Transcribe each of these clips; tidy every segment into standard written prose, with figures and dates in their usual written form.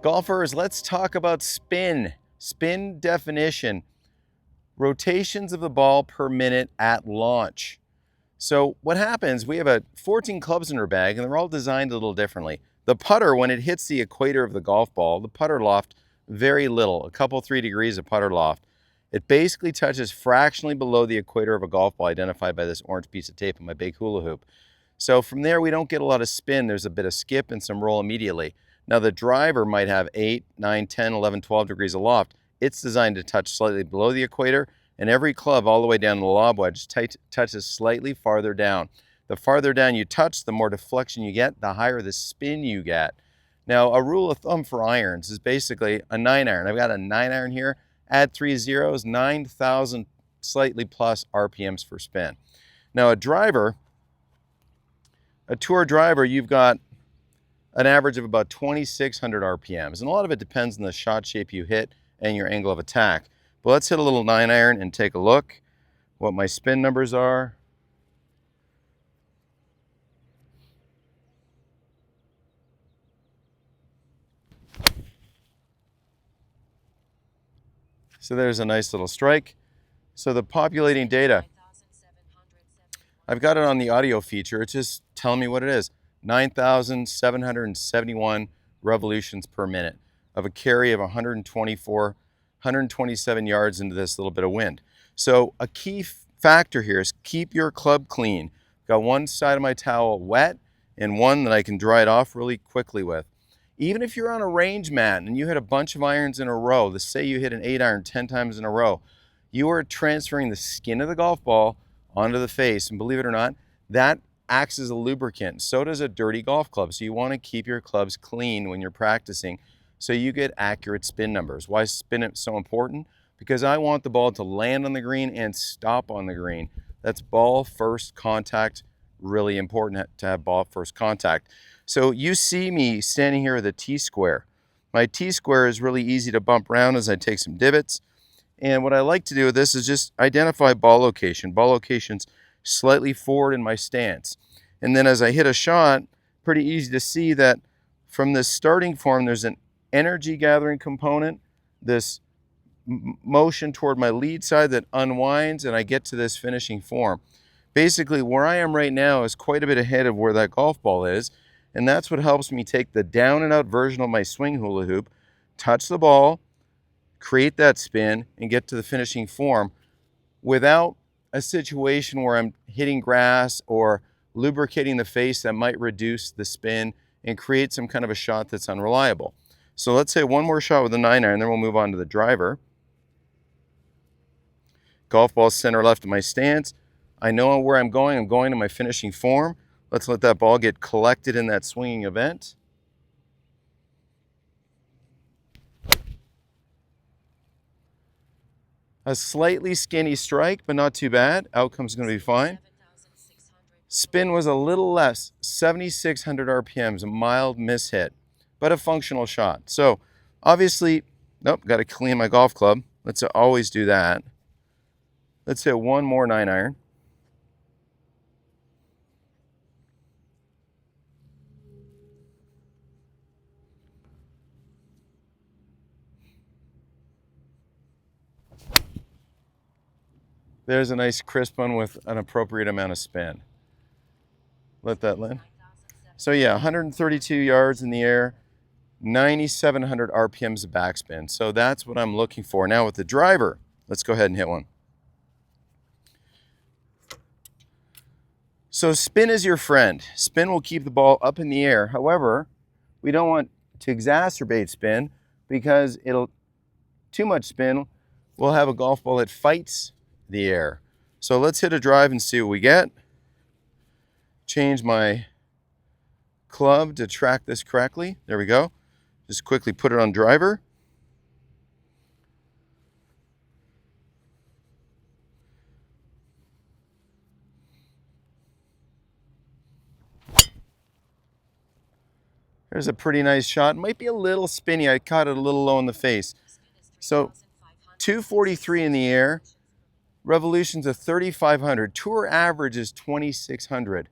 Golfers, let's talk about spin. Spin definition, rotations of the ball per minute at launch. So what happens, we have 14 clubs in our bag and they're all designed a little differently. The putter, when it hits the equator of the golf ball, the putter loft, very little, a couple 3 degrees of putter loft. It basically touches fractionally below the equator of a golf ball identified by this orange piece of tape on my big hula hoop. So from there, we don't get a lot of spin. There's a bit of skip and some roll immediately. Now the driver might have 8, 9, 10, 11, 12 degrees of loft. It's designed to touch slightly below the equator, and every club all the way down to the lob wedge touches slightly farther down. The farther down you touch, the more deflection you get, the higher the spin you get. Now a rule of thumb for irons is basically a 9-iron. I've got a 9-iron here, add 3 zeros, 9,000 slightly plus RPMs for spin. Now a tour driver, you've got an average of about 2,600 RPMs. And a lot of it depends on the shot shape you hit and your angle of attack. But let's hit a little 9-iron and take a look what my spin numbers are. So there's a nice little strike. So the populating data, I've got it on the audio feature. It's just telling me what it is. 9,771 revolutions per minute of a carry of 127 yards into this little bit of wind. So a key factor here is keep your club clean. Got one side of my towel wet and one that I can dry it off really quickly with. Even if you're on a range mat and you hit a bunch of irons in a row, let's say you hit an 8-iron 10 times in a row, you are transferring the skin of the golf ball onto the face, and believe it or not, that acts as a lubricant. So does a dirty golf club. So you want to keep your clubs clean when you're practicing so you get accurate spin numbers. Why is spin so important? Because I want the ball to land on the green and stop on the green. That's ball first contact, really important to have ball first contact. So you see me standing here with a T-square. My T-square is really easy to bump around as I take some divots. And what I like to do with this is just identify ball location. Ball location's slightly forward in my stance. And then as I hit a shot, pretty easy to see that from this starting form, there's an energy gathering component, this motion toward my lead side that unwinds, and I get to this finishing form. Basically, where I am right now is quite a bit ahead of where that golf ball is, and that's what helps me take the down and out version of my swing hula hoop, touch the ball, create that spin, and get to the finishing form without a situation where I'm hitting grass or lubricating the face that might reduce the spin and create some kind of a shot that's unreliable. So let's say one more shot with a 9-iron, then we'll move on to the driver. Golf ball center left of my stance. I know where I'm going to my finishing form. Let's let that ball get collected in that swinging event. A slightly skinny strike, but not too bad. Outcome's going to be fine. Spin was a little less, 7,600 RPMs, a mild mishit, but a functional shot. So obviously, nope, got to clean my golf club. Let's always do that. Let's hit one more 9-iron. There's a nice crisp one with an appropriate amount of spin. Let that land. So yeah, 132 yards in the air, 9,700 RPMs of backspin. So that's what I'm looking for. Now with the driver, let's go ahead and hit one. So spin is your friend. Spin will keep the ball up in the air. However, we don't want to exacerbate spin because too much spin will have a golf ball that fights the air. So let's hit a drive and see what we get. Change my club to track this correctly. There we go. Just quickly put it on driver. There's a pretty nice shot. Might be a little spinny. I caught it a little low in the face. So 243 in the air. Revolutions of 3,500. Tour average is 2,600.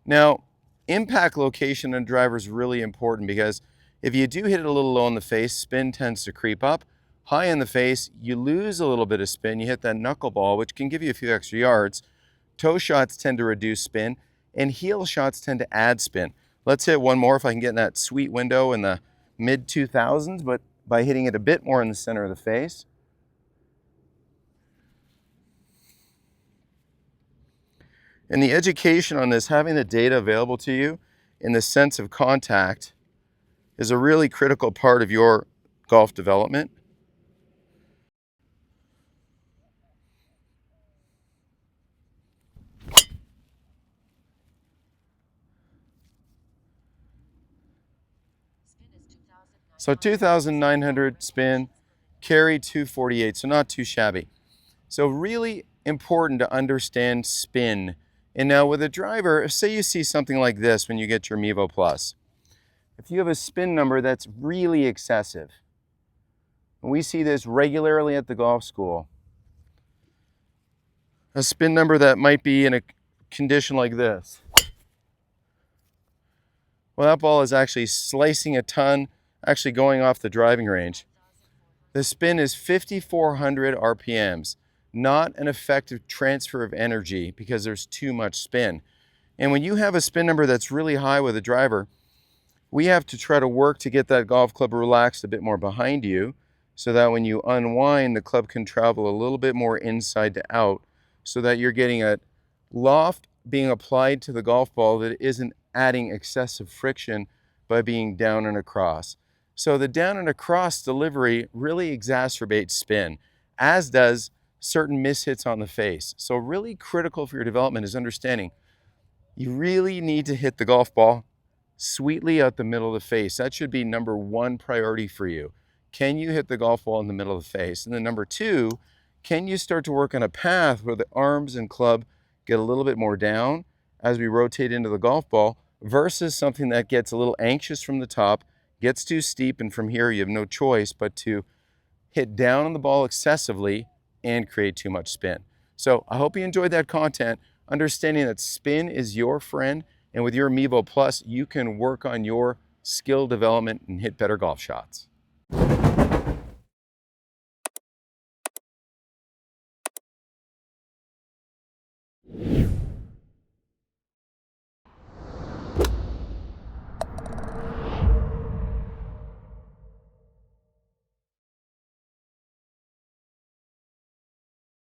Now, impact location on driver is really important because If you do hit it a little low in the face, spin tends to creep up. High in the face, you lose a little bit of spin. You hit that knuckleball, which can give you a few extra yards. Toe shots tend to reduce spin, and heel shots tend to add spin. Let's hit one more if I can get in that sweet window in the mid 2000s, but by hitting it a bit more in the center of the face. And the education on this, having the data available to you in the sense of contact, is a really critical part of your golf development. So 2,900 spin, carry 248, so not too shabby. So really important to understand spin. And now with a driver, say you see something like this when you get your Mevo Plus. If you have a spin number that's really excessive, and we see this regularly at the golf school, a spin number that might be in a condition like this. Well, that ball is actually slicing a ton, actually going off the driving range. The spin is 5,400 RPMs, not an effective transfer of energy because there's too much spin. And when you have a spin number that's really high with a driver, we have to try to work to get that golf club relaxed a bit more behind you so that when you unwind, the club can travel a little bit more inside to out so that you're getting a loft being applied to the golf ball that isn't adding excessive friction by being down and across. So the down and across delivery really exacerbates spin, as does certain mishits on the face. So really critical for your development is understanding you really need to hit the golf ball sweetly out the middle of the face. That should be number one priority for you. Can you hit the golf ball in the middle of the face? And then number two, can you start to work on a path where the arms and club get a little bit more down as we rotate into the golf ball versus something that gets a little anxious from the top, gets too steep, and from here you have no choice but to hit down on the ball excessively and create too much spin. So I hope you enjoyed that content, understanding that spin is your friend, and with your Mevo Plus, you can work on your skill development and hit better golf shots.